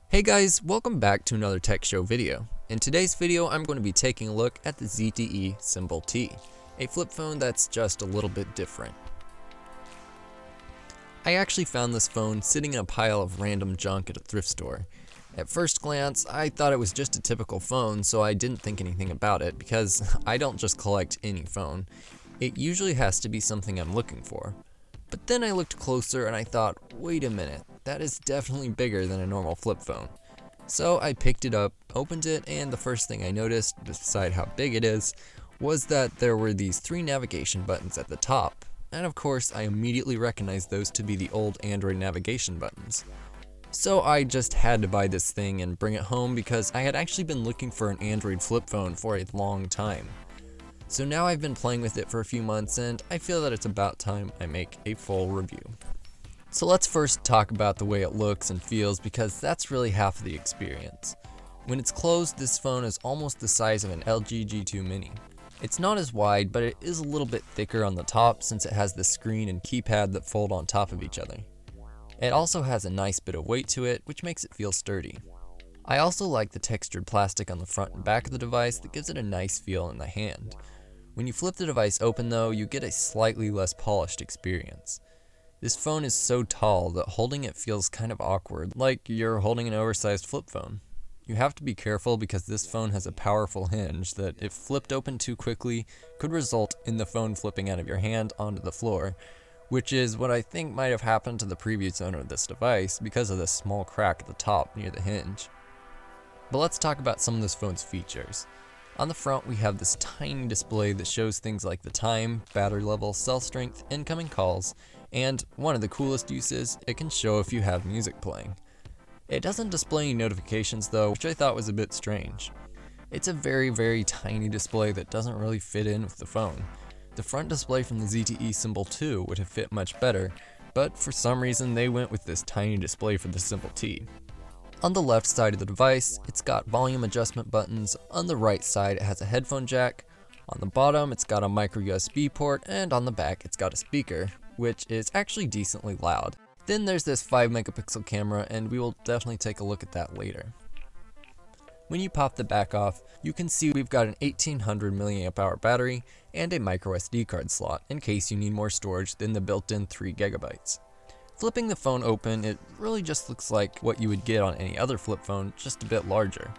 Hey guys, welcome back to another tech show video. In today's video, I'm going to be taking a look at the ZTE Cymbal T, a flip phone that's just a little bit different. I actually found this phone sitting in a pile of random junk at a thrift store. At first glance, I thought it was just a typical phone, so I didn't think anything about it because I don't just collect any phone. It usually has to be something I'm looking for. But then I looked closer and I thought, wait a minute, that is definitely bigger than a normal flip phone. So I picked it up, opened it, and the first thing I noticed, beside how big it is, was that there were these 3 navigation buttons at the top. And of course, I immediately recognized those to be the old Android navigation buttons. So I just had to buy this thing and bring it home because I had actually been looking for an Android flip phone for a long time. So now I've been playing with it for a few months and I feel that it's about time I make a full review. So let's first talk about the way it looks and feels because that's really half of the experience. When it's closed, this phone is almost the size of an LG G2 Mini. It's not as wide, but it is a little bit thicker on the top since it has the screen and keypad that fold on top of each other. It also has a nice bit of weight to it, which makes it feel sturdy. I also like the textured plastic on the front and back of the device that gives it a nice feel in the hand. When you flip the device open though, you get a slightly less polished experience. This phone is so tall that holding it feels kind of awkward, like you're holding an oversized flip phone. You have to be careful because this phone has a powerful hinge that, if flipped open too quickly, could result in the phone flipping out of your hand onto the floor, which is what I think might have happened to the previous owner of this device because of this small crack at the top near the hinge. But let's talk about some of this phone's features. On the front, we have this tiny display that shows things like the time, battery level, cell strength, incoming calls, and one of the coolest uses, it can show if you have music playing. It doesn't display any notifications though, which I thought was a bit strange. It's a very tiny display that doesn't really fit in with the phone. The front display from the ZTE Cymbal 2 would have fit much better, but for some reason they went with this tiny display for the Cymbal T. On the left side of the device, it's got volume adjustment buttons. On the right side, it has a headphone jack. On the bottom, it's got a micro USB port, and on the back, it's got a speaker, which is actually decently loud. Then there's this 5 megapixel camera, and we will definitely take a look at that later. When you pop the back off, you can see we've got an 1800 mAh battery and a micro SD card slot in case you need more storage than the built-in 3 GB. Flipping the phone open, it really just looks like what you would get on any other flip phone, just a bit larger.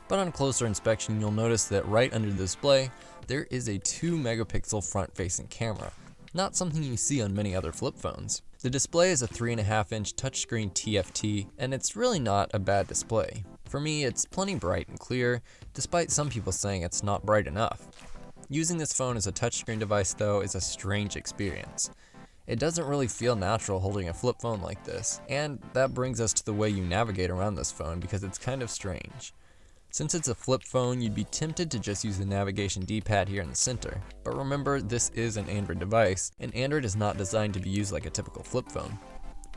But on closer inspection, you'll notice that right under the display, there is a 2 megapixel front-facing camera, not something you see on many other flip phones. The display is a 3.5-inch touchscreen TFT, and it's really not a bad display. For me, it's plenty bright and clear, despite some people saying it's not bright enough. Using this phone as a touchscreen device, though, is a strange experience. It doesn't really feel natural holding a flip phone like this, and that brings us to the way you navigate around this phone because it's kind of strange. Since it's a flip phone, you'd be tempted to just use the navigation D-pad here in the center, but remember, this is an Android device, and Android is not designed to be used like a typical flip phone.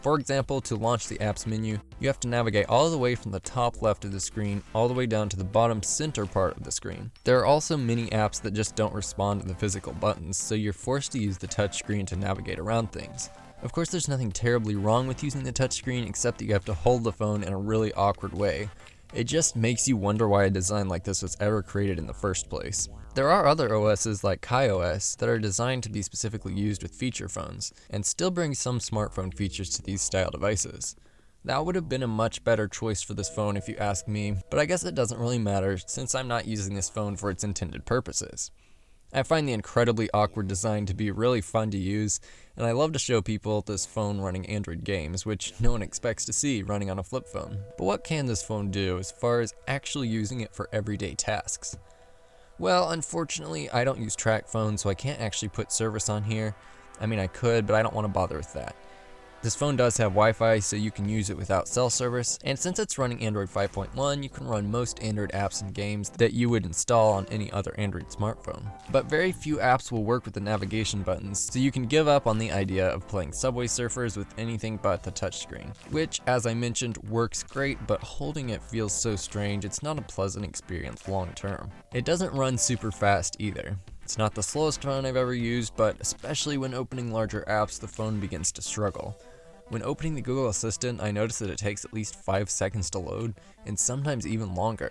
For example, to launch the apps menu, you have to navigate all the way from the top left of the screen all the way down to the bottom center part of the screen. There are also many apps that just don't respond to the physical buttons, so you're forced to use the touchscreen to navigate around things. Of course, there's nothing terribly wrong with using the touchscreen except that you have to hold the phone in a really awkward way. It just makes you wonder why a design like this was ever created in the first place. There are other OSs like KaiOS that are designed to be specifically used with feature phones, and still bring some smartphone features to these style devices. That would have been a much better choice for this phone if you ask me, but I guess it doesn't really matter since I'm not using this phone for its intended purposes. I find the incredibly awkward design to be really fun to use, and I love to show people this phone running Android games, which no one expects to see running on a flip phone. But what can this phone do as far as actually using it for everyday tasks? Well, unfortunately, I don't use track phones, so I can't actually put service on here. I mean, I could, but I don't want to bother with that. This phone does have Wi-Fi, so you can use it without cell service, and since it's running Android 5.1, you can run most Android apps and games that you would install on any other Android smartphone. But very few apps will work with the navigation buttons, so you can give up on the idea of playing Subway Surfers with anything but the touchscreen, which, as I mentioned, works great, but holding it feels so strange, it's not a pleasant experience long term. It doesn't run super fast either. It's not the slowest phone I've ever used, but especially when opening larger apps, the phone begins to struggle. When opening the Google Assistant, I noticed that it takes at least 5 seconds to load, and sometimes even longer.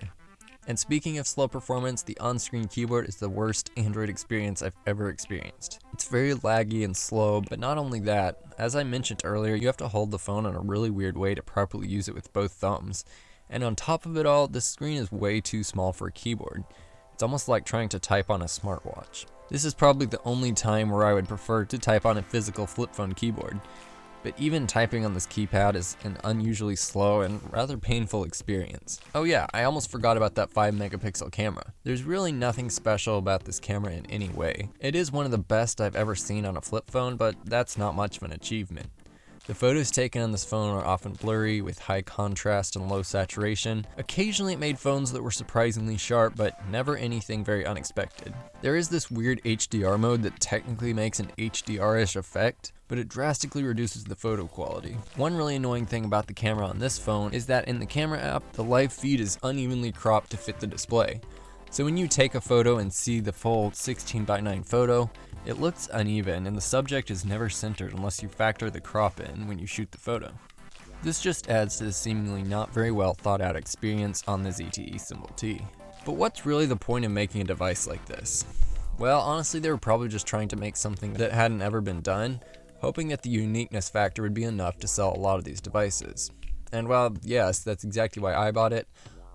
And speaking of slow performance, the on-screen keyboard is the worst Android experience I've ever experienced. It's very laggy and slow, but not only that, as I mentioned earlier, you have to hold the phone in a really weird way to properly use it with both thumbs. And on top of it all, the screen is way too small for a keyboard. It's almost like trying to type on a smartwatch. This is probably the only time where I would prefer to type on a physical flip phone keyboard. But even typing on this keypad is an unusually slow and rather painful experience. Oh yeah, I almost forgot about that 5 megapixel camera. There's really nothing special about this camera in any way. It is one of the best I've ever seen on a flip phone, but that's not much of an achievement. The photos taken on this phone are often blurry with high contrast and low saturation. Occasionally it made phones that were surprisingly sharp, but never anything very unexpected. There is this weird HDR mode that technically makes an HDR-ish effect, but it drastically reduces the photo quality. One really annoying thing about the camera on this phone is that in the camera app, the live feed is unevenly cropped to fit the display. So when you take a photo and see the full 16:9 photo, it looks uneven and the subject is never centered unless you factor the crop in when you shoot the photo. This just adds to the seemingly not very well thought out experience on the ZTE Cymbal T. But what's really the point of making a device like this? Well, honestly, they were probably just trying to make something that hadn't ever been done, hoping that the uniqueness factor would be enough to sell a lot of these devices. And while, yes, that's exactly why I bought it,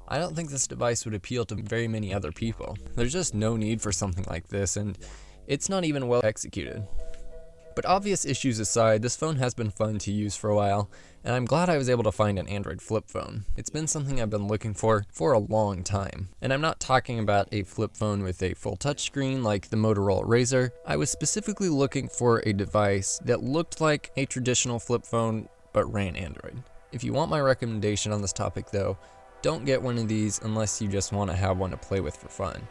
I don't think this device would appeal to very many other people. There's just no need for something like this, and it's not even well executed. But obvious issues aside, this phone has been fun to use for a while, and I'm glad I was able to find an Android flip phone. It's been something I've been looking for a long time. And I'm not talking about a flip phone with a full touchscreen like the Motorola Razr. I was specifically looking for a device that looked like a traditional flip phone but ran Android. If you want my recommendation on this topic though, don't get one of these unless you just want to have one to play with for fun.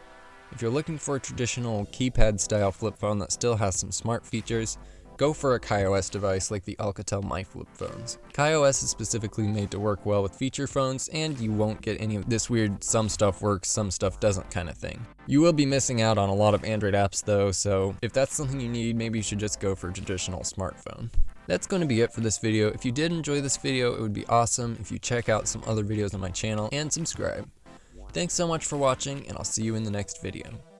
If you're looking for a traditional keypad style flip phone that still has some smart features, go for a KaiOS device like the Alcatel My Flip phones. KaiOS is specifically made to work well with feature phones, and you won't get any of this weird some stuff works, some stuff doesn't kind of thing. You will be missing out on a lot of Android apps though, so if that's something you need, maybe you should just go for a traditional smartphone. That's going to be it for this video. If you did enjoy this video, it would be awesome if you check out some other videos on my channel and subscribe. Thanks so much for watching, and I'll see you in the next video.